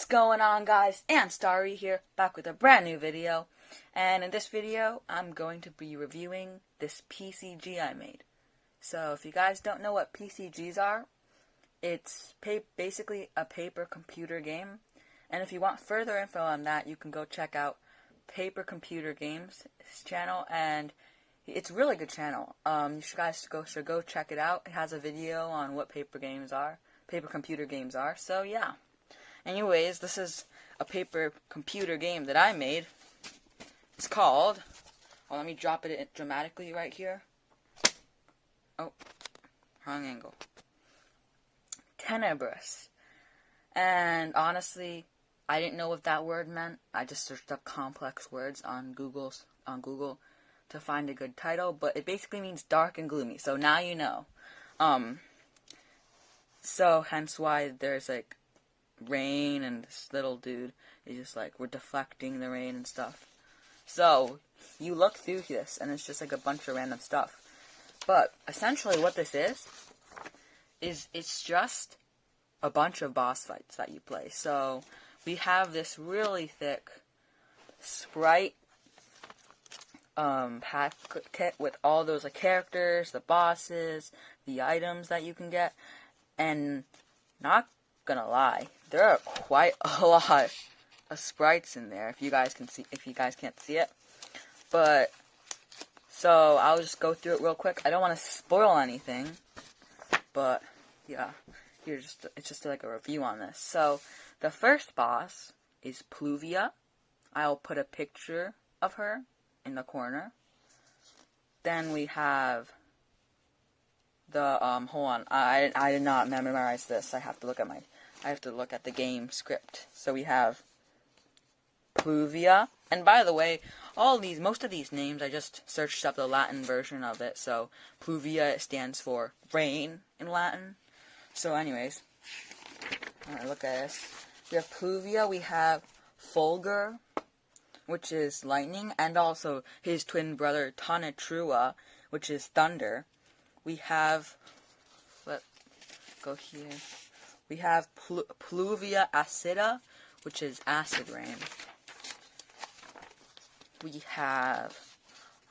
What's going on, guys? And Starry here, back with a brand new video. And in this video, I'm going to be reviewing this PCG I made. So if you guys don't know what PCGs are, it's basically a paper computer game. And if you want further info on that, you can go check out Paper Computer Games' channel, and it's a really good channel. You guys should go check it out. It has a video on what paper computer games are. So yeah. Anyways, this is a paper computer game that I made. It's called, well, let me drop it dramatically right here. Oh, wrong angle. Tenebrours. And honestly, I didn't know what that word meant. I just searched up complex words on Google to find a good title, but it basically means dark and gloomy. So now you know. So hence why there's like rain, and this little dude is just like, we're deflecting the rain and stuff. So you look through this and it's just like a bunch of random stuff. But essentially what this is it's just a bunch of boss fights that you play. So we have this really thick Sprite pack kit with all those like characters, the bosses, the items that you can get, and not gonna lie, there are quite a lot of sprites in there. If you guys can't see it, but so I'll just go through it real quick. I don't want to spoil anything, but yeah, it's just like a review on this. So the first boss is Pluvia. I'll put a picture of her in the corner. Then we have the hold on, I did not memorize this. I have to look at the game script. So we have Pluvia, and by the way, most of these names, I just searched up the Latin version of it. So Pluvia stands for rain in Latin. So anyways, alright, look at this. We have Pluvia, we have Fulgur, which is lightning, and also his twin brother Tanetrua, which is thunder. We have, let's go here. We have Pluvia Acida, which is acid rain. We have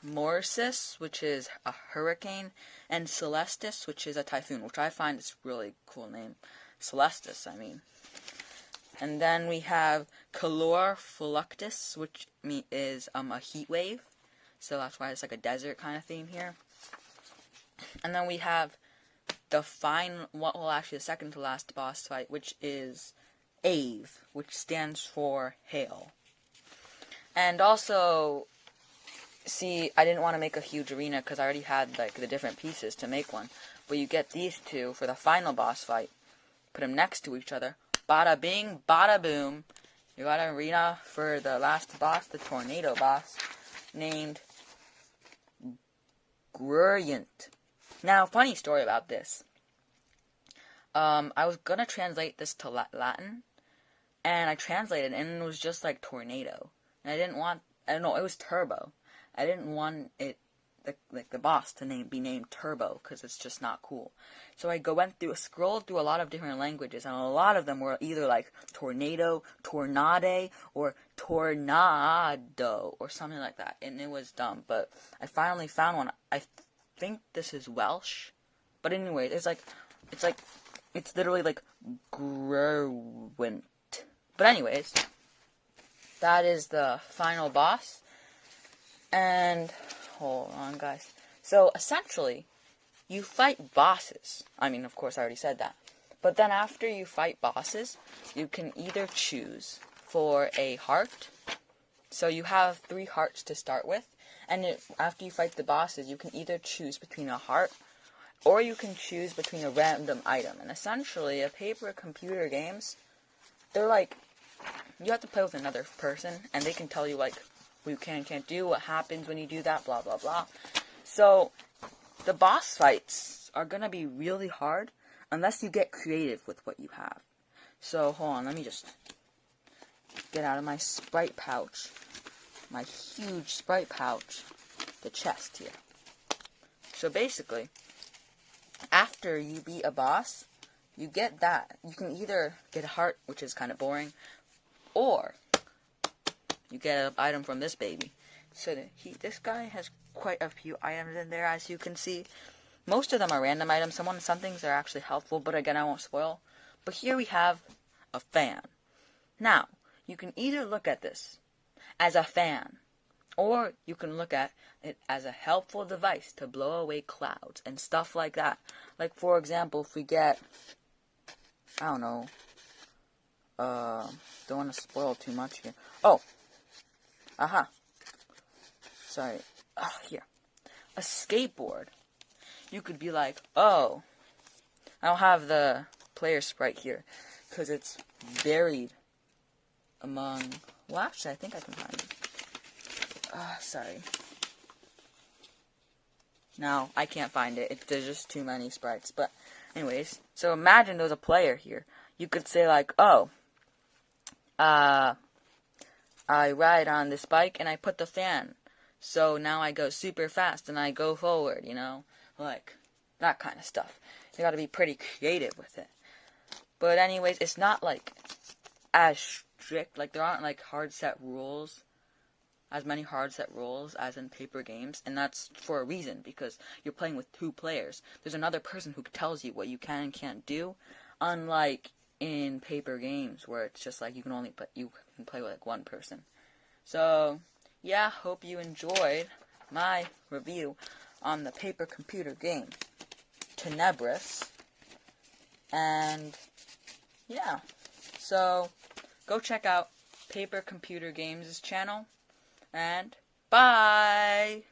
Morsis, which is a hurricane, and Celestis, which is a typhoon, which I find is a really cool name. Celestis, I mean. And then we have Calor Fluctus, which is a heat wave. So that's why it's like a desert kind of theme here. And then we have the second to last boss fight, which is Ave, which stands for hail. And also, see, I didn't want to make a huge arena because I already had like the different pieces to make one. But you get these two for the final boss fight. Put them next to each other. Bada bing, bada boom. You got an arena for the last boss, the tornado boss, named Grurient. Now, funny story about this. I was gonna translate this to Latin, and I translated it, and it was just like tornado. And I don't know, it was turbo. I didn't want it, the boss to be named Turbo, because it's just not cool. So I scrolled through a lot of different languages, and a lot of them were either like tornado, tornade, or tornado, or something like that. And it was dumb, but I finally found one. I think this is Welsh, but anyway, it's literally like Gruint. But anyways, that is the final boss. And hold on, guys. So essentially, you fight bosses. I mean, of course, I already said that. But then after you fight bosses, you can either choose for a heart. So you have 3 hearts to start with. And after you fight the bosses, you can either choose between a heart, or you can choose between a random item. And essentially, a paper computer games, they're like, you have to play with another person, and they can tell you like what you can and can't do, what happens when you do that, blah blah blah. So the boss fights are gonna be really hard unless you get creative with what you have. So hold on, let me just get out of my Sprite pouch, my huge Sprite pouch, the chest here. So basically, after you beat a boss, you get that. You can either get a heart, which is kind of boring, Or you get an item from this baby. So this guy has quite a few items in there, as you can see. Most of them are random items. Some things are actually helpful, but again, I won't spoil. But here we have a fan. Now, you can either look at this as a fan, or you can look at it as a helpful device to blow away clouds and stuff like that. Like, for example, if we get, I don't know, don't want to spoil too much here. Oh, sorry, here, a skateboard. You could be like, oh, I don't have the player sprite here because it's buried among, well, actually, I think I can find it. Sorry. No, I can't find it. There's just too many sprites. But anyways, so imagine there's a player here. You could say like, oh, I ride on this bike and I put the fan. So now I go super fast and I go forward, you know? Like, that kind of stuff. You gotta be pretty creative with it. But anyways, it's not like as strict. Like, there aren't like hard set rules. As many hard set rules as in paper games. And that's for a reason, because you're playing with 2 players. There's another person who tells you what you can and can't do. Unlike in paper games where it's just like you can play with like 1 person. So yeah, hope you enjoyed my review on the paper computer game Tenebrous. And yeah, so go check out Paper Computer Games' channel, and bye!